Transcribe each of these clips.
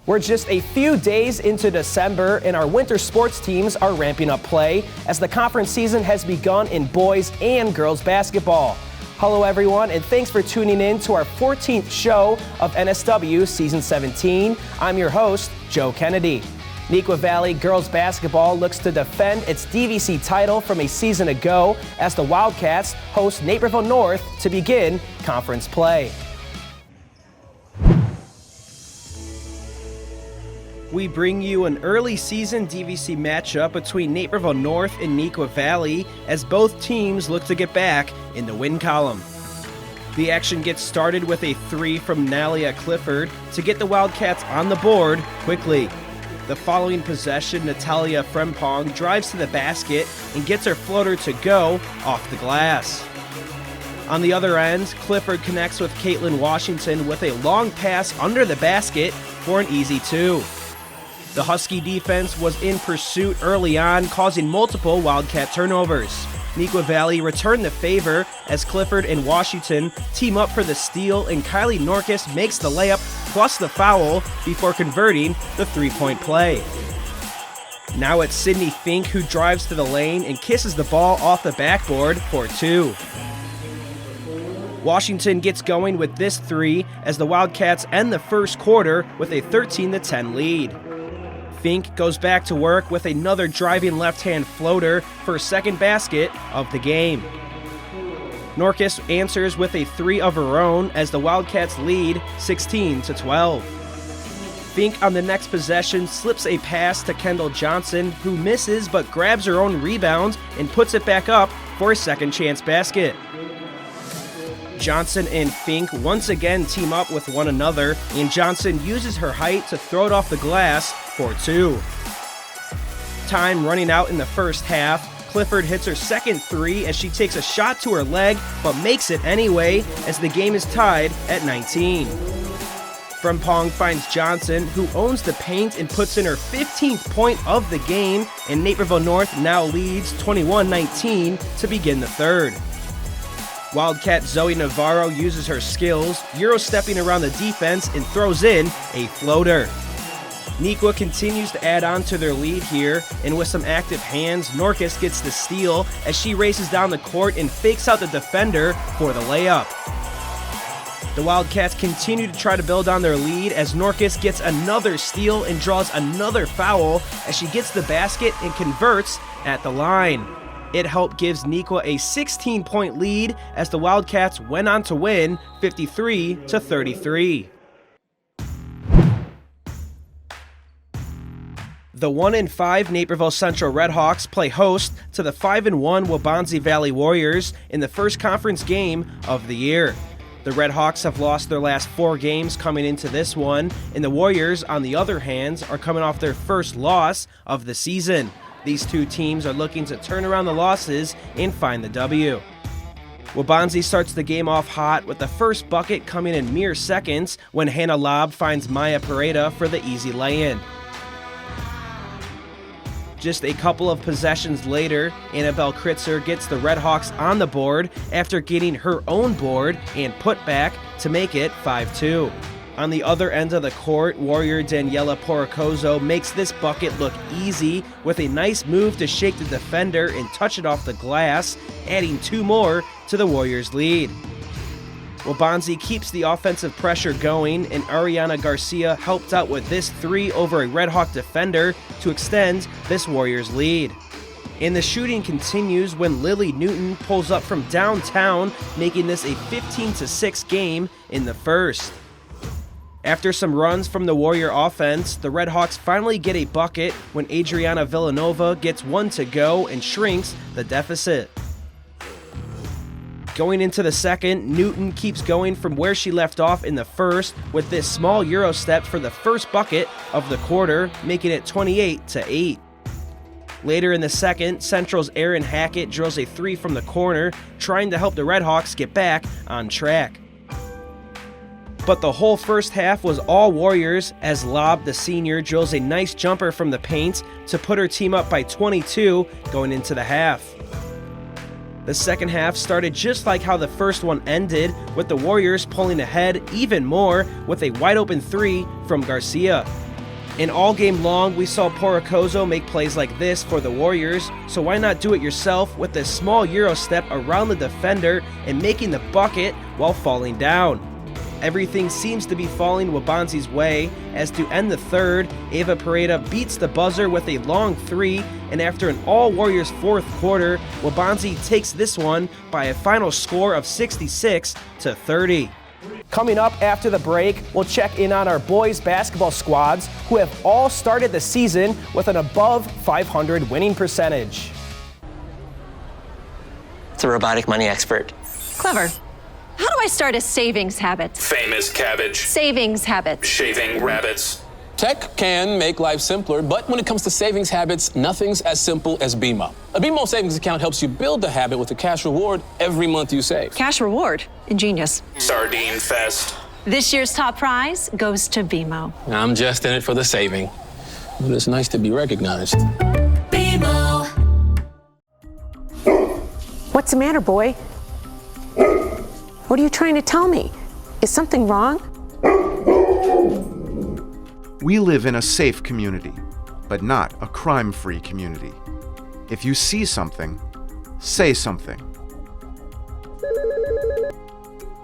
We're just a few days into December, and our winter sports teams are ramping up play as the conference season has begun in boys and girls basketball. Hello everyone, and thanks for tuning in to our 14th show of NSW Season 17. I'm your host, Joe Kennedy. Neuqua Valley girls basketball looks to defend its DVC title from a season ago as the Wildcats host Naperville North to begin conference play. We bring you an early season DVC matchup between Naperville North and Neuqua Valley as both teams look to get back in the win column. The action gets started with a three from Nalia Clifford to get the Wildcats on the board quickly. The following possession, Natalia Frempong drives to the basket and gets her floater to go off the glass. On the other end, Clifford connects with Caitlin Washington with a long pass under the basket for an easy two. The Husky defense was in pursuit early on, causing multiple Wildcat turnovers. Neuqua Valley returned the favor as Clifford and Washington team up for the steal, and Kylie Norkis makes the layup plus the foul before converting the three-point play. Now it's Sydney Fink who drives to the lane and kisses the ball off the backboard for two. Washington gets going with this three as the Wildcats end the first quarter with a 13-10 lead. Fink goes back to work with another driving left-hand floater for a second basket of the game. Norkis answers with a three of her own as the Wildcats lead 16-12. Fink on the next possession slips a pass to Kendall Johnson, who misses but grabs her own rebound and puts it back up for a second chance basket. Johnson and Fink once again team up with one another, and Johnson uses her height to throw it off the glass for two. Time running out in the first half. Clifford hits her second three as she takes a shot to her leg, but makes it anyway as the game is tied at 19. Frempong finds Johnson, who owns the paint and puts in her 15th point of the game, and Naperville North now leads 21-19 to begin the third. Wildcat Zoe Navarro uses her skills, Euro-stepping around the defense and throws in a floater. Neuqua continues to add on to their lead here, and with some active hands, Norkis gets the steal as she races down the court and fakes out the defender for the layup. The Wildcats continue to try to build on their lead as Norkis gets another steal and draws another foul as she gets the basket and converts at the line. It helped gives Neuqua a 16-point lead as the Wildcats went on to win 53-33. The 1-5 Naperville Central Redhawks play host to the 5-1 Waubonsie Valley Warriors in the first conference game of the year. The Redhawks have lost their last 4 games coming into this one, and the Warriors, on the other hand, are coming off their first loss of the season. These two teams are looking to turn around the losses and find the W. Waubonsie starts the game off hot with the first bucket coming in mere seconds when Hannah Lobb finds Maya Pareda for the easy lay-in. Just a couple of possessions later, Annabelle Kritzer gets the Redhawks on the board after getting her own board and put back to make it 5-2. On the other end of the court, Warrior Daniela Porocozo makes this bucket look easy with a nice move to shake the defender and touch it off the glass, adding 2 more to the Warriors' lead. Waubonsie keeps the offensive pressure going, and Ariana Garcia helped out with this three over a Redhawk defender to extend this Warriors' lead. And the shooting continues when Lily Newton pulls up from downtown, making this a 15-6 game in the first. After some runs from the Warrior offense, the Redhawks finally get a bucket when Adriana Villanova gets one to go and shrinks the deficit. Going into the second, Newton keeps going from where she left off in the first with this small Euro step for the first bucket of the quarter, making it 28-8. Later in the second, Central's Erin Hackett drills a three from the corner, trying to help the Redhawks get back on track. But the whole first half was all Warriors as Lobb, the senior, drills a nice jumper from the paint to put her team up by 22 going into the half. The second half started just like how the first one ended, with the Warriors pulling ahead even more with a wide open three from Garcia. And all game long, we saw Porocozo make plays like this for the Warriors, so why not do it yourself with a small Euro step around the defender and making the bucket while falling down. Everything seems to be falling Wabanzi's way, as to end the third, Ava Pareda beats the buzzer with a long three, and after an all-Warriors fourth quarter, Wabanzi takes this one by a final score of 66-30. Coming up after the break, we'll check in on our boys basketball squads who have all started the season with an above 500 winning percentage. It's a robotic money expert. Clever. How do I start a savings habit? Famous cabbage. Savings habit. Shaving rabbits. Tech can make life simpler, but when it comes to savings habits, nothing's as simple as BMO. A BMO savings account helps you build the habit with a cash reward every month you save. Cash reward. Ingenious. Sardine fest. This year's top prize goes to BMO. I'm just in it for the saving, but it's nice to be recognized. BMO. What's the matter, boy? What are you trying to tell me? Is something wrong? We live in a safe community, but not a crime-free community. If you see something, say something.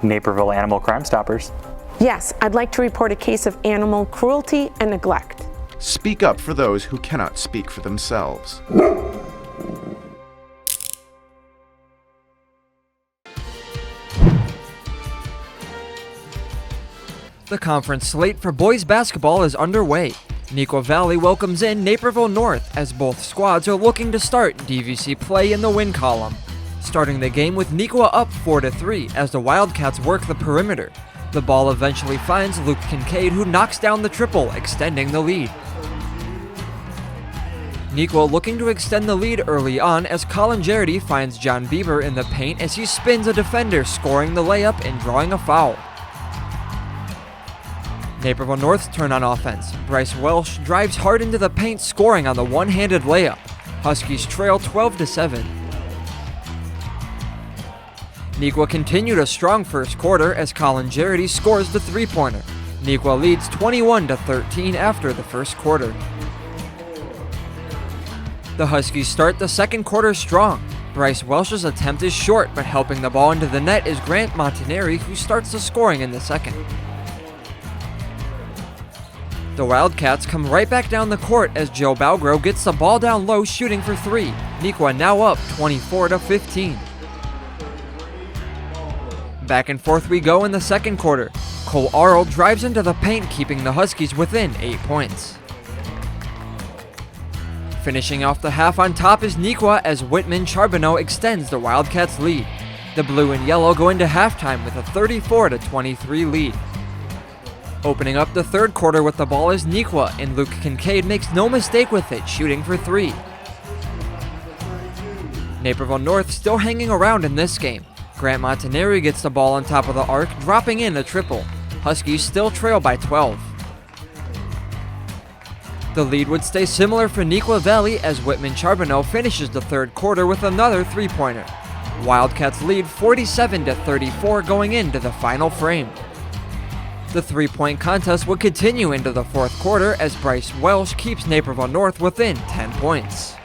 Naperville Animal Crime Stoppers. Yes, I'd like to report a case of animal cruelty and neglect. Speak up for those who cannot speak for themselves. The conference slate for boys basketball is underway. Neuqua Valley welcomes in Naperville North as both squads are looking to start DVC play in the win column. Starting the game with Neuqua up 4-3 as the Wildcats work the perimeter. The ball eventually finds Luke Kincaid, who knocks down the triple, extending the lead. Neuqua looking to extend the lead early on as Colin Jarrety finds John Bieber in the paint as he spins a defender, scoring the layup and drawing a foul. Naperville North's turn on offense. Bryce Welsh drives hard into the paint, scoring on the one-handed layup. Huskies trail 12-7. Neuqua continued a strong first quarter as Colin Jarrety scores the three-pointer. Neuqua leads 21-13 after the first quarter. The Huskies start the second quarter strong. Bryce Welsh's attempt is short, but helping the ball into the net is Grant Montaneri, who starts the scoring in the second. The Wildcats come right back down the court as Joe Balgro gets the ball down low, shooting for three. Neuqua now up 24-15. Back and forth we go in the second quarter. Cole Arl drives into the paint, keeping the Huskies within 8 points. Finishing off the half on top is Neuqua as Whitman Charbonneau extends the Wildcats' lead. The blue and yellow go into halftime with a 34-23 lead. Opening up the third quarter with the ball is Neuqua, and Luke Kincaid makes no mistake with it, shooting for three. Naperville North still hanging around in this game. Grant Montaneri gets the ball on top of the arc, dropping in a triple. Huskies still trail by 12. The lead would stay similar for Neuqua Valley as Whitman Charbonneau finishes the third quarter with another three-pointer. Wildcats lead 47-34 going into the final frame. The three-point contest would continue into the fourth quarter as Bryce Welsh keeps Naperville North within 10 points.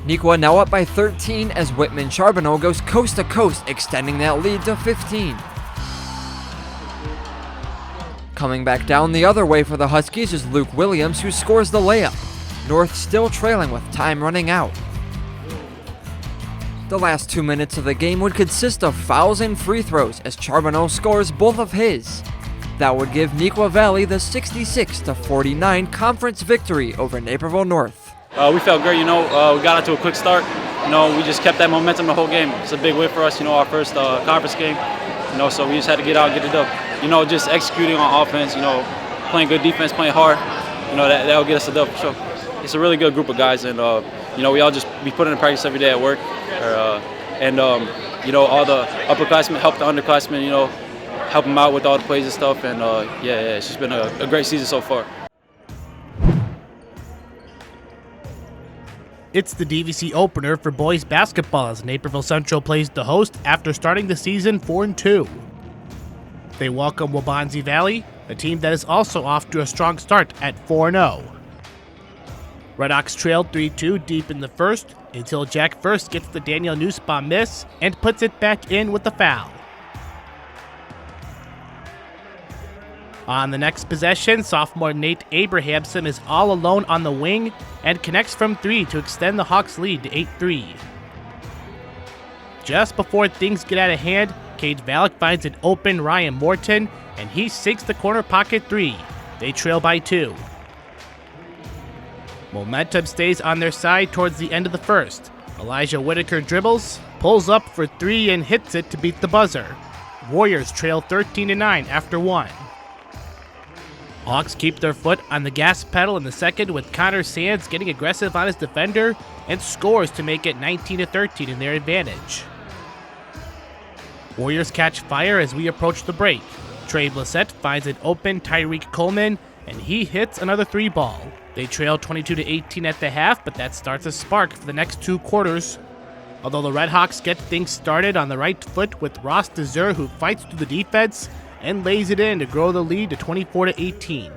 Neuqua now up by 13 as Whitman Charbonneau goes coast to coast, extending that lead to 15. Coming back down the other way for the Huskies is Luke Williams, who scores the layup. North still trailing with time running out. The last 2 minutes of the game would consist of fouls and free throws as Charbonneau scores both of his. That would give Neuqua Valley the 66-49 conference victory over Naperville North. We felt great, we got out to a quick start. We just kept that momentum the whole game. It's a big win for us, our first conference game. So we just had to get out and get it dub. Just executing on offense, playing good defense, playing hard, that'll get us a dub for sure. It's a really good group of guys, and we all just be putting in practice every day at work, all the upperclassmen help the underclassmen, help them out with all the plays and stuff, and it's just been a great season so far. It's the DVC opener for boys basketball as Naperville Central plays the host after starting the season 4-2. They welcome Wabanzi Valley a team that is also off to a strong start at 4-0. Redhawks trailed 3-2 deep in the first until Jack First gets the Daniel Nussbaum miss and puts it back in with the foul. On the next possession, sophomore Nate Abrahamson is all alone on the wing and connects from 3 to extend the Hawks' lead to 8-3. Just before things get out of hand, Cade Valek finds an open Ryan Morton, and he sinks the corner pocket 3. They trail by 2. Momentum stays on their side towards the end of the first. Elijah Whitaker dribbles, pulls up for 3, and hits it to beat the buzzer. Warriors trail 13-9 after 1. Hawks keep their foot on the gas pedal in the second with Connor Sands getting aggressive on his defender and scores to make it 19-13 in their advantage. Warriors catch fire as we approach the break. Trey Blissett finds an open Tyreek Coleman and he hits another 3-ball. They trail 22-18 at the half, but that starts a spark for the next 2 quarters. Although the Redhawks get things started on the right foot with Ross DeZer, who fights through the defense and lays it in to grow the lead to 24-18.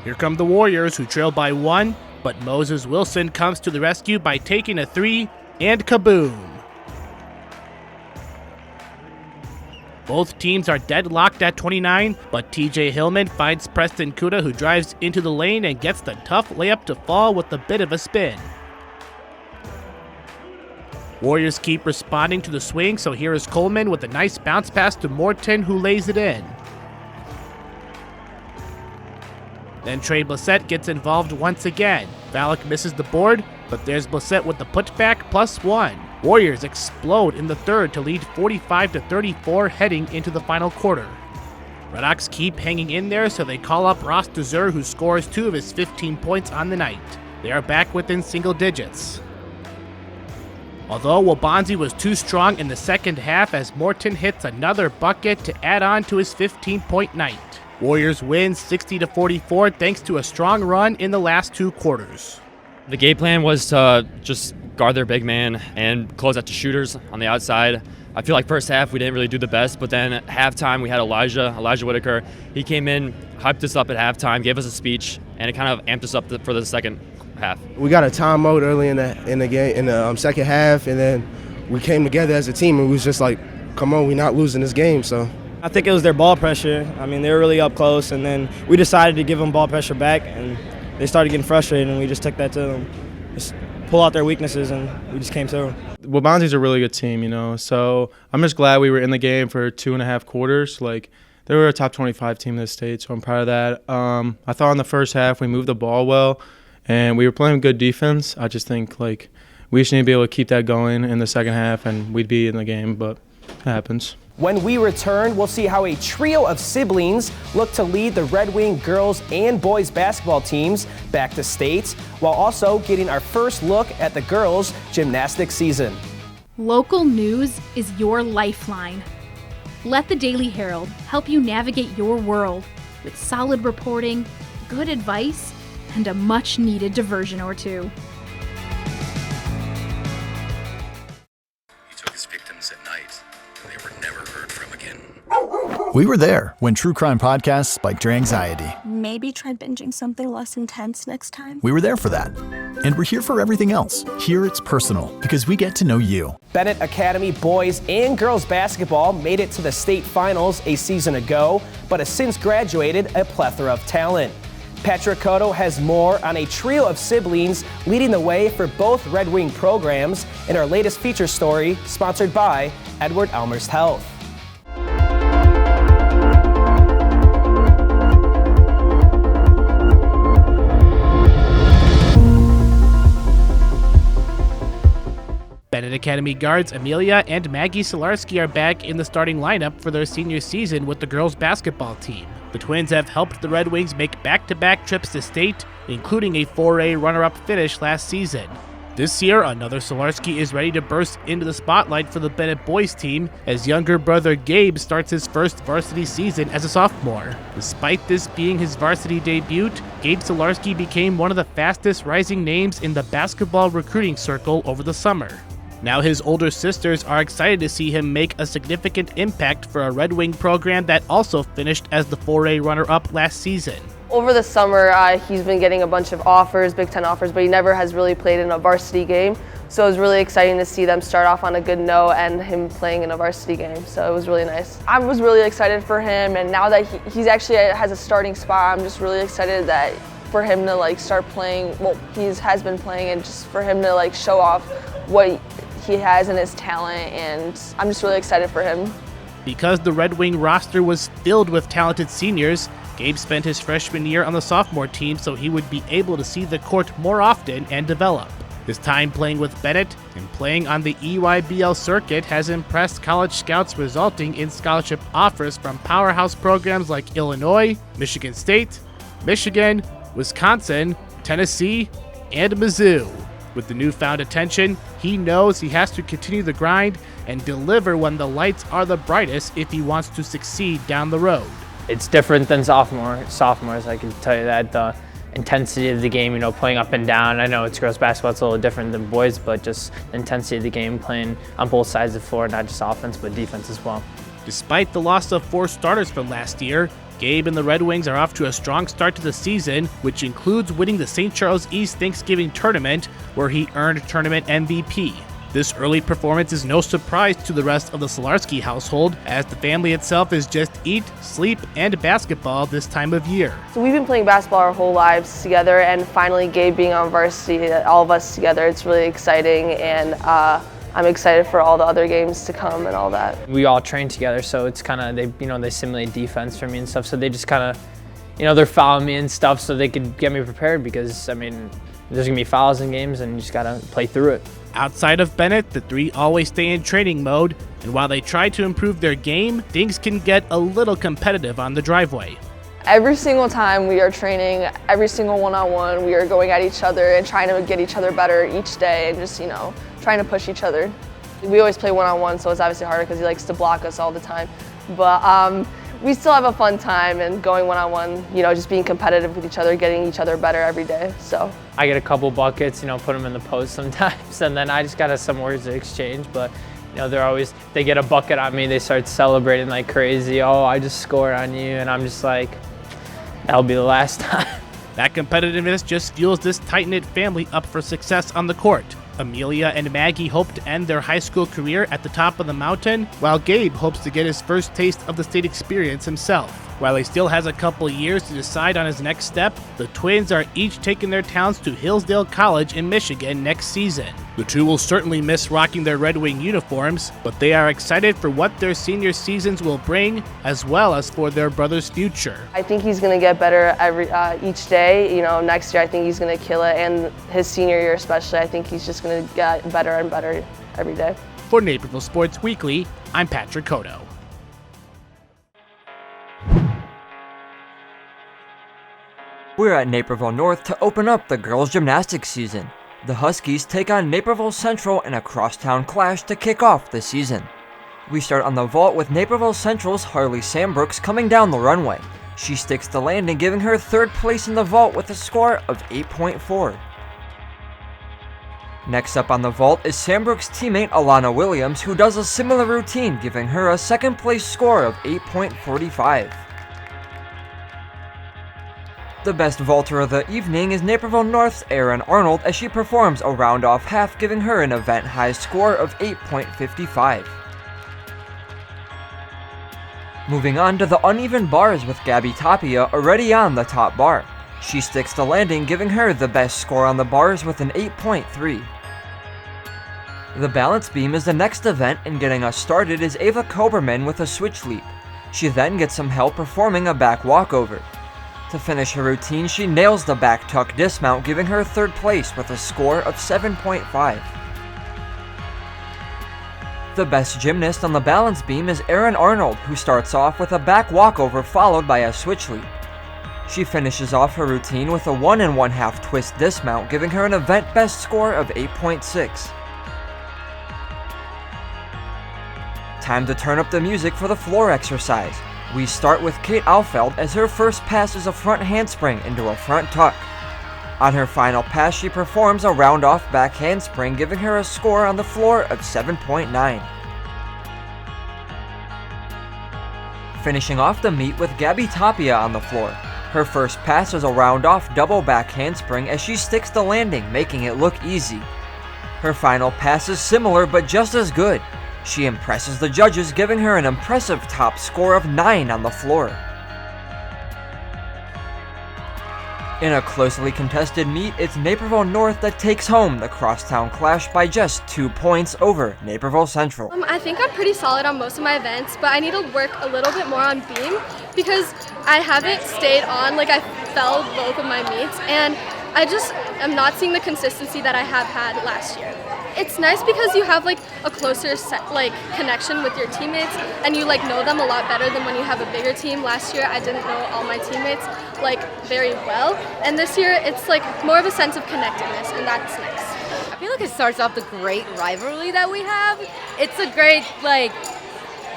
Here come the Warriors, who trail by 1, but Moses Wilson comes to the rescue by taking a 3, and kaboom! Both teams are deadlocked at 29, but TJ Hillman finds Preston Kuda, who drives into the lane and gets the tough layup to fall with a bit of a spin. Warriors keep responding to the swing, so here is Coleman with a nice bounce pass to Morton, who lays it in. Then Trey Blissett gets involved once again. Valek misses the board, but there's Blissett with the putback +1. Warriors explode in the third to lead 45-34 heading into the final quarter. Redhawks keep hanging in there, so they call up Ross DeZer, who scores 2 of his 15 points on the night. They are back within single digits. Although Wabanzi was too strong in the second half as Morton hits another bucket to add on to his 15-point night. Warriors win 60-44 thanks to a strong run in the last 2 quarters. The game plan was to just guard their big man and close out the shooters on the outside. I feel like first half we didn't really do the best, but then at halftime we had Elijah Whitaker. He came in, hyped us up at halftime, gave us a speech, and it kind of amped us up for the second half. We got a timeout early in the game, in the second half, and then we came together as a team and we was just like, come on, we're not losing this game. So I think it was their ball pressure. I mean, they were really up close, and then we decided to give them ball pressure back, and they started getting frustrated, and we just took that to them. Just pull out their weaknesses, and we just came through. Wabanzi's a really good team, so I'm just glad we were in the game for 2.5 quarters. Like, they were a top 25 team in the state, so I'm proud of that. I thought in the first half we moved the ball well, and we were playing good defense. I just think, we just need to be able to keep that going in the second half, and we'd be in the game, but it happens. When we return, we'll see how a trio of siblings look to lead the Red Wing girls and boys basketball teams back to state, while also getting our first look at the girls' gymnastics season. Local news is your lifeline. Let the Daily Herald help you navigate your world with solid reporting, good advice, and a much-needed diversion or two. He took his victims at night, and they were never heard from again. We were there when true crime podcasts spiked your anxiety. Maybe try binging something less intense next time. We were there for that. And we're here for everything else. Here it's personal, because we get to know you. Bennett Academy boys and girls basketball made it to the state finals a season ago, but has since graduated a plethora of talent. Patrick Cotto has more on a trio of siblings leading the way for both Red Wing programs in our latest feature story, sponsored by Edward Elmhurst Health. Bennett Academy guards Amelia and Maggie Solarski are back in the starting lineup for their senior season with the girls basketball team. The Twins have helped the Red Wings make back-to-back trips to state, including a 4A runner-up finish last season. This year, another Solarski is ready to burst into the spotlight for the Bennett boys team as younger brother Gabe starts his first varsity season as a sophomore. Despite this being his varsity debut, Gabe Solarski became one of the fastest rising names in the basketball recruiting circle over the summer. Now his older sisters are excited to see him make a significant impact for a Red Wing program that also finished as the 4A runner-up last season. Over the summer, he's been getting a bunch of offers, Big Ten offers, but he never has really played in a varsity game. So it was really exciting to see them start off on a good note and him playing in a varsity game. So it was really nice. I was really excited for him, and now that he's actually has a starting spot, I'm just really excited that for him to start playing. Well, he has been playing, and just for him to show off what he has in his talent, and I'm just really excited for him. Because the Red Wing roster was filled with talented seniors, Gabe spent his freshman year on the sophomore team so he would be able to see the court more often and develop. His time playing with Bennett and playing on the EYBL circuit has impressed college scouts, resulting in scholarship offers from powerhouse programs like Illinois, Michigan State, Michigan, Wisconsin, Tennessee, and Mizzou. With the newfound attention, he knows he has to continue the grind and deliver when the lights are the brightest if he wants to succeed down the road. It's different than sophomores, I can tell you that. The intensity of the game, playing up and down. I know it's girls basketball, it's a little different than boys, but just the intensity of the game, playing on both sides of the floor, not just offense, but defense as well. Despite the loss of 4 starters from last year, Gabe and the Red Wings are off to a strong start to the season, which includes winning the St. Charles East Thanksgiving Tournament, where he earned tournament MVP. This early performance is no surprise to the rest of the Solarski household, as the family itself is just eat, sleep, and basketball this time of year. So we've been playing basketball our whole lives together, and finally Gabe being on varsity, all of us together, it's really exciting, and I'm excited for all the other games to come and all that. We all train together, so it's kind of, they simulate defense for me and stuff, so they just kind of, they're fouling me and stuff so they could get me prepared because, there's going to be fouls in games and you just got to play through it. Outside of Bennett, the three always stay in training mode, and while they try to improve their game, things can get a little competitive on the driveway. Every single time we are training, every single one-on-one, we are going at each other and trying to get each other better each day and just, trying to push each other. We always play one-on-one, so it's obviously harder because he likes to block us all the time. But we still have a fun time and going one-on-one, just being competitive with each other, getting each other better every day, so. I get a couple buckets, put them in the post sometimes, and then I just got some words to exchange, but they get a bucket on me, they start celebrating like crazy. Oh, I just scored on you, and I'm just like, that'll be the last time. That competitiveness just fuels this tight-knit family up for success on the court. Amelia and Maggie hope to end their high school career at the top of the mountain, while Gabe hopes to get his first taste of the state experience himself. While he still has a couple years to decide on his next step, the twins are each taking their talents to Hillsdale College in Michigan next season. The two will certainly miss rocking their Red Wing uniforms, but they are excited for what their senior seasons will bring, as well as for their brother's future. I think he's going to get better each day. Next year I think he's going to kill it, and his senior year especially, I think he's just going to get better and better every day. For Naperville Sports Weekly, I'm Patrick Cotto. We're at Naperville North to open up the girls' gymnastics season. The Huskies take on Naperville Central in a crosstown clash to kick off the season. We start on the vault with Naperville Central's Harley Sambrooks coming down the runway. She sticks the landing, giving her 3rd place in the vault with a score of 8.4. Next up on the vault is Sambrooks' teammate Alana Williams, who does a similar routine, giving her a 2nd place score of 8.45. The best vaulter of the evening is Naperville North's Erin Arnold, as she performs a round-off half, giving her an event-high score of 8.55. Moving on to the uneven bars with Gabby Tapia already on the top bar. She sticks the landing, giving her the best score on the bars with an 8.3. The balance beam is the next event, and getting us started is Ava Koberman with a switch leap. She then gets some help performing a back walkover. To finish her routine, she nails the back tuck dismount, giving her 3rd place with a score of 7.5. The best gymnast on the balance beam is Erin Arnold, who starts off with a back walkover followed by a switch leap. She finishes off her routine with a 1 1/2 twist dismount, giving her an event best score of 8.6. Time to turn up the music for the floor exercise. We start with Kate Alfeld, as her first pass is a front handspring into a front tuck. On her final pass, she performs a round-off back handspring, giving her a score on the floor of 7.9. Finishing off the meet with Gabby Tapia on the floor. Her first pass is a round-off double back handspring as she sticks the landing, making it look easy. Her final pass is similar but just as good. She impresses the judges, giving her an impressive top score of 9 on the floor. In a closely contested meet, it's Naperville North that takes home the crosstown clash by just 2 points over Naperville Central. I think I'm pretty solid on most of my events, but I need to work a little bit more on beam because I haven't stayed on, I fell both of my meets, and I just am not seeing the consistency that I have had last year. It's nice because you have a closer connection with your teammates, and you know them a lot better than when you have a bigger team. Last year I didn't know all my teammates very well, and this year it's more of a sense of connectedness, and that's nice. I feel like it starts off the great rivalry that we have. It's a great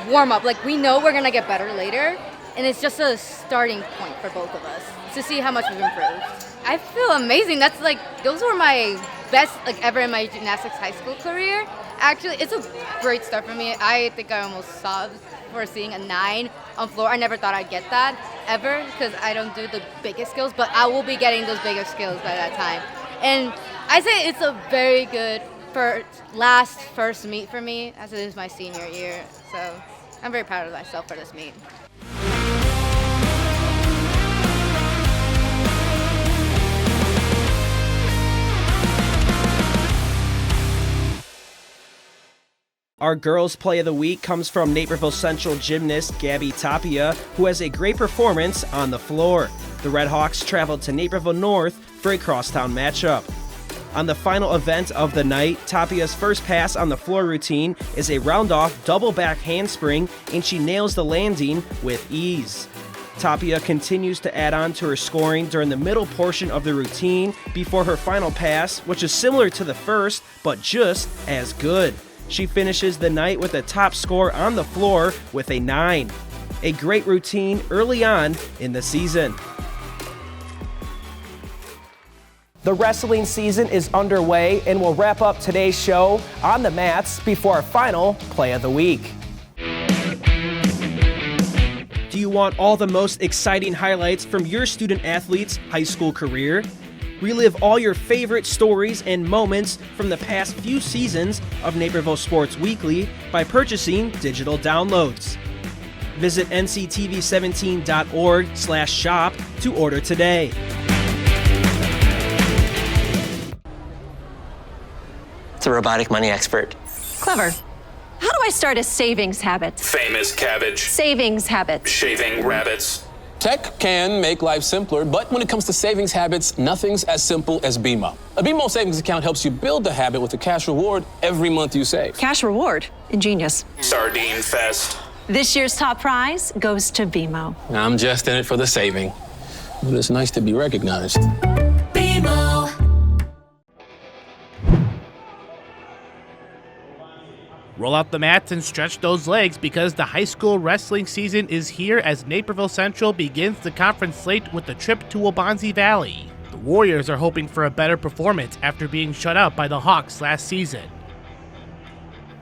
warm up. We know we're gonna get better later, and it's just a starting point for both of us to see how much we've improved. I feel amazing. That's those were my best ever in my gymnastics high school career. Actually, it's a great start for me. I think I almost sobbed for seeing a 9 on floor. I never thought I'd get that ever because I don't do the biggest skills, but I will be getting those bigger skills by that time. And I say it's a very good first meet for me, as it is my senior year. So I'm very proud of myself for this meet. Our girls' play of the week comes from Naperville Central gymnast Gabby Tapia, who has a great performance on the floor. The Red Hawks traveled to Naperville North for a crosstown matchup. On the final event of the night, Tapia's first pass on the floor routine is a round-off double back handspring, and she nails the landing with ease. Tapia continues to add on to her scoring during the middle portion of the routine before her final pass, which is similar to the first, but just as good. She finishes the night with a top score on the floor with a 9. A great routine early on in the season. The wrestling season is underway, and we'll wrap up today's show on the mats before our final play of the week. Do you want all the most exciting highlights from your student athlete's high school career? Relive all your favorite stories and moments from the past few seasons of Naperville Sports Weekly by purchasing digital downloads. Visit nctv17.org/shop to order today. It's a robotic money expert. Clever. How do I start a savings habit? Famous cabbage. Savings habit. Shaving rabbits. Tech can make life simpler, but when it comes to savings habits, nothing's as simple as BMO. A BMO savings account helps you build the habit with a cash reward every month you save. Cash reward. Ingenious. Sardine fest. This year's top prize goes to BMO. I'm just in it for the saving, but it's nice to be recognized. BMO. Roll out the mats and stretch those legs because the high school wrestling season is here as Naperville Central begins the conference slate with a trip to Waubonsie Valley. The Warriors are hoping for a better performance after being shut out by the Hawks last season.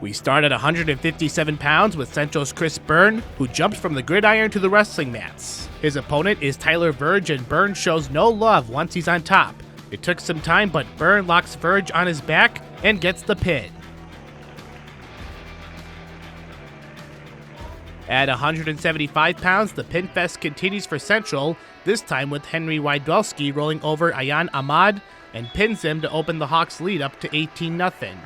We start at 157 pounds with Central's Chris Byrne, who jumps from the gridiron to the wrestling mats. His opponent is Tyler Verge, and Byrne shows no love once he's on top. It took some time, but Byrne locks Verge on his back and gets the pin. At 175 pounds, the pin fest continues for Central, this time with Henry Wydwelski rolling over Ayan Ahmad and pins him to open the Hawks' lead up to 18-0.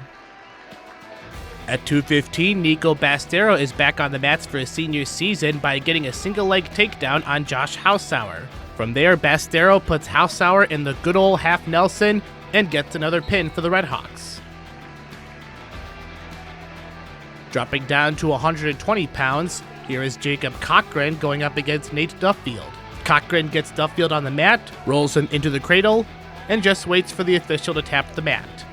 At 215, Nico Bastero is back on the mats for his senior season by getting a single-leg takedown on Josh Hausauer. From there, Bastero puts Hausauer in the good old half Nelson and gets another pin for the Red Hawks. Dropping down to 120 pounds, here is Jacob Cochran going up against Nate Duffield. Cochran gets Duffield on the mat, rolls him into the cradle, and just waits for the official to tap the mat.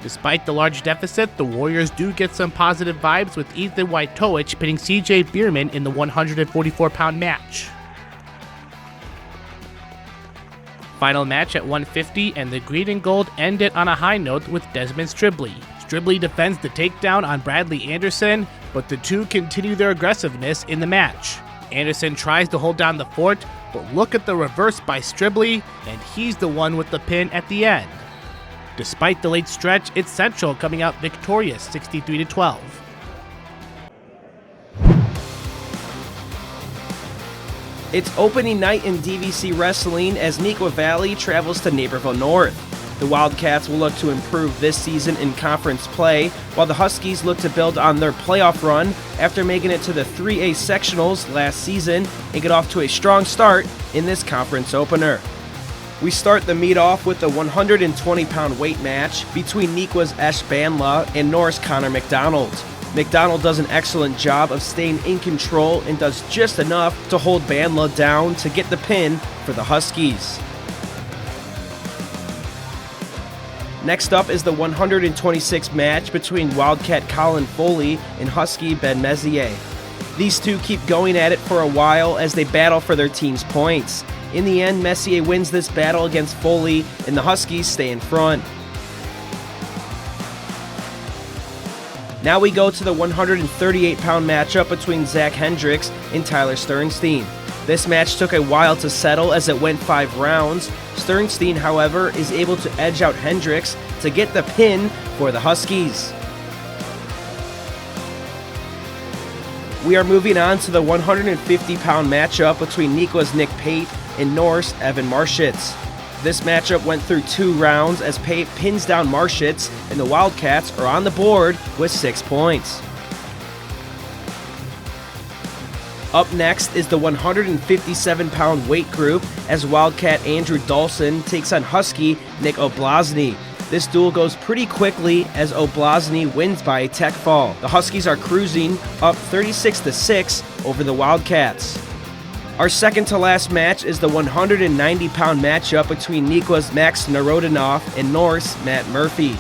Despite the large deficit, the Warriors do get some positive vibes with Ethan Wojtowicz pinning CJ Bierman in the 144-pound match. Final match at 150, and the green and gold ended on a high note with Desmond Stribley. Stribley defends the takedown on Bradley Anderson, but the two continue their aggressiveness in the match. Anderson tries to hold down the fort, but look at the reverse by Stribley, and he's the one with the pin at the end. Despite the late stretch, it's Central coming out victorious 63-12. It's opening night in DVC Wrestling as Neuqua Valley travels to Naperville North. The Wildcats will look to improve this season in conference play, while the Huskies look to build on their playoff run after making it to the 3A sectionals last season and get off to a strong start in this conference opener. We start the meet off with the 120-pound weight match between Neuqua's Esh Bandla and Norris Connor McDonald. McDonald does an excellent job of staying in control and does just enough to hold Bandla down to get the pin for the Huskies. Next up is the 126 match between Wildcat Colin Foley and Husky Ben Mezier. These two keep going at it for a while as they battle for their team's points. In the end, Messier wins this battle against Foley, and the Huskies stay in front. Now we go to the 138-pound matchup between Zach Hendricks and Tyler Sternstein. This match took a while to settle as it went 5 rounds. Sternstein, however, is able to edge out Hendricks to get the pin for the Huskies. We are moving on to the 150-pound matchup between Neuqua's Nick Pate and Norse Evan Marschitz. This matchup went through 2 rounds as Pate pins down Marschitz, and the Wildcats are on the board with 6 points. Up next is the 157-pound weight group as Wildcat Andrew Dawson takes on Husky Nick Oblazny. This duel goes pretty quickly as Oblazny wins by a tech fall. The Huskies are cruising up 36-6 over the Wildcats. Our second to last match is the 190-pound matchup between Neuqua's Max Narodinov and Norse Matt Murphy.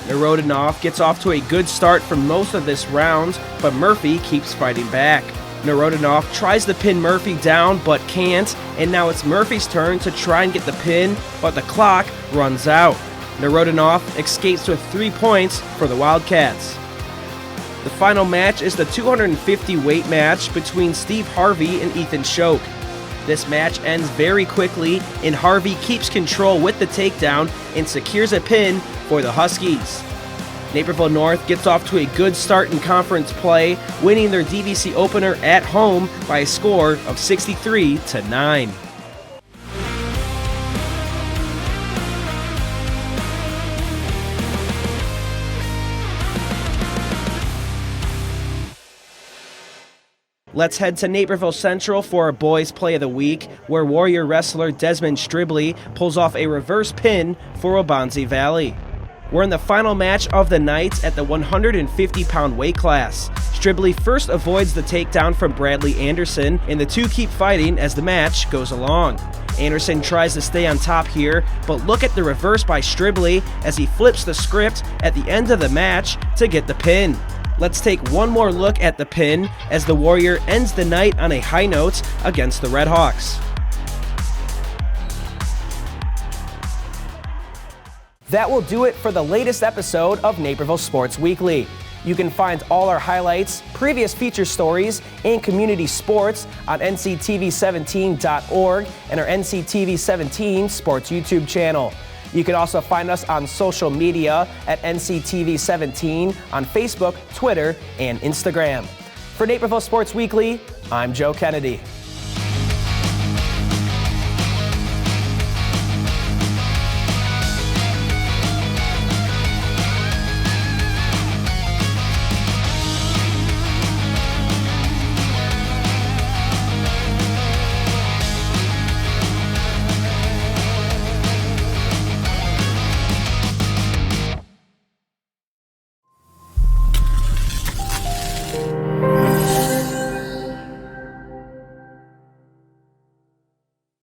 Narodinov gets off to a good start for most of this round, but Murphy keeps fighting back. Narodinov tries to pin Murphy down but can't, and now it's Murphy's turn to try and get the pin, but the clock runs out. Narodinov escapes with 3 points for the Wildcats. The final match is the 250 weight match between Steve Harvey and Ethan Schoch. This match ends very quickly, and Harvey keeps control with the takedown and secures a pin for the Huskies. Naperville North gets off to a good start in conference play, winning their DVC opener at home by a score of 63-9. Let's head to Naperville Central for our Boys Play of the Week, where Warrior wrestler Desmond Stribley pulls off a reverse pin for Obanzi Valley. We're in the final match of the night at the 150-pound weight class. Stribley first avoids the takedown from Bradley Anderson, and the two keep fighting as the match goes along. Anderson tries to stay on top here, but look at the reverse by Stribley as he flips the script at the end of the match to get the pin. Let's take one more look at the pin as the Warrior ends the night on a high note against the Redhawks. That will do it for the latest episode of Naperville Sports Weekly. You can find all our highlights, previous feature stories, and community sports on nctv17.org and our NCTV17 Sports YouTube channel. You can also find us on social media at NCTV17 on Facebook, Twitter, and Instagram. For Naperville Sports Weekly, I'm Joe Kennedy.